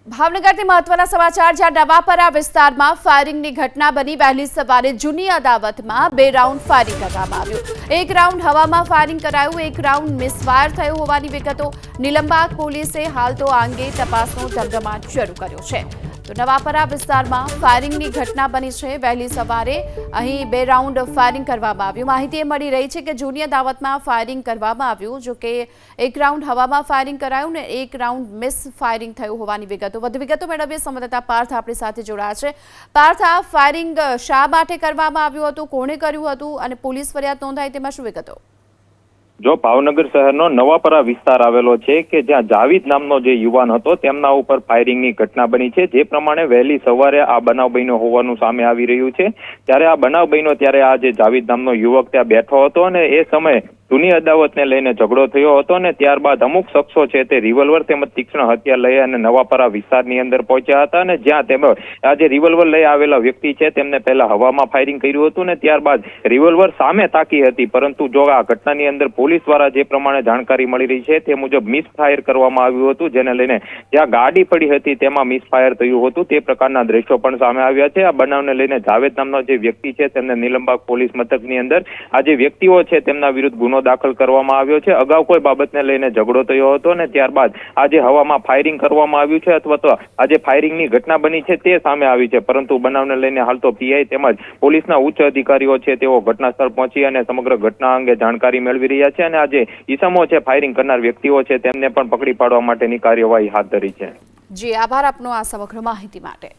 ભાવનગરથી મહત્વના સમાચાર જ્યાં નવાપરા વિસ્તારમાં ફાયરિંગની ઘટના બની। વહેલી સવારે જૂની અદાવતમાં 2 રાઉન્ડ ફાયરિંગ કરવામાં આવ્યું। એક રાઉન્ડ હવામાં ફાયરિંગ કરાયું, એક રાઉન્ડ મિસફાયર થયું હોવાની વિગતો। નિલંબાગ પોલીસે હાલ તો આ અંગે તપાસનો ધમધમાટ શરૂ કર્યો છે। તો નવાપરા વિસ્તારમાં ફાયરિંગની ઘટના બની છે। વહેલી સવારે અહીં 2 રાઉન્ડ ફાયરિંગ કરવામાં આવ્યું। માહિતી એ મળી રહી છે કે જૂની અદાવતમાં ફાયરિંગ કરવામાં આવ્યું, જો કે એક રાઉન્ડ હવામાં ફાયરિંગ કરાયું ને એક રાઉન્ડ મિસ ફાયરિંગ થયું હોવાની વિગતો। વધુ વિગતો મેળવીએ સંવાદદાતા પાર્થ આપણી સાથે જોડાયા છે। પાર્થ, આ ફાયરિંગ શા માટે કરવામાં આવ્યું હતું, કોણે કર્યું હતું અને પોલીસ ફરિયાદ નોંધાઈ તેમાં શું વિગતો? જો ભાવનગર શહેરનો નવાપરા વિસ્તાર આવેલો છે કે જ્યાં જાવીદ નામનો જે યુવાન હતો તેમના ઉપર ફાયરિંગની ઘટના બની છે। જે પ્રમાણે વહેલી સવારે આ બનાવ બન્યો હોવાનું સામે આવી રહ્યું છે। ત્યારે આ બનાવ બન્યો ત્યારે આ જે જાવીદ નામનો યુવક ત્યાં બેઠો હતો અને એ સમયે જૂની અદાવતને લઈને ઝઘડો થયો હતો અને ત્યારબાદ અમુક શખ્સો છે તે રિવોલ્વર તેમજ તીક્ષ્ણ હથિયાર લઈ અને નવાપરા વિસ્તારની અંદર પહોંચ્યા હતા અને જ્યાં તેમજ આ જે રિવોલ્વર લઈ આવેલા વ્યક્તિ છે તેમને પહેલા હવામાં ફાયરિંગ કર્યું હતું ને ત્યારબાદ રિવોલ્વર સામે તાકી હતી, પરંતુ જો આ ઘટનાની અંદર પોલીસ દ્વારા જે પ્રમાણે જાણકારી મળી રહી છે તે મુજબ મિસફાયર કરવામાં આવ્યું હતું, જેને લઈને જ્યાં ગાડી પડી હતી તેમાં મિસફાયર થયું હતું। તે પ્રકારના દ્રશ્યો પણ સામે આવ્યા છે। આ બનાવને લઈને જાવેદ નામનો જે વ્યક્તિ છે તેમને નિલંબાગ પોલીસ મથકની અંદર આ જે વ્યક્તિઓ છે તેમના વિરુદ્ધ ગુનો દાખલ કરવામાં આવ્યો છે। અગાઉ કોઈ બાબતને લઈને ઝઘડો થયો હતો અને ત્યારબાદ આજે હવામાં ફાયરિંગ કરવામાં આવ્યું છે અથવા તો આજે ફાયરિંગની ઘટના બની છે તે સામે આવી છે, પરંતુ બનાવને લઈને હાલ તો પીઆઈ તેમજ પોલીસના ઉચ્ચ અધિકારીઓ છે તેઓ ઘટના સ્થળ પહોંચી અને સમગ્ર ઘટના અંગે જાણકારી મેળવી રહ્યા છે અને આજે ઈસમો છે ફાયરિંગ કરનાર વ્યક્તિઓ છે તેમને પણ પકડી પાડવા માટેની કાર્યવાહી હાથ ધરી છે। જી, આભાર આપનો આ સમગ્ર માહિતી માટે।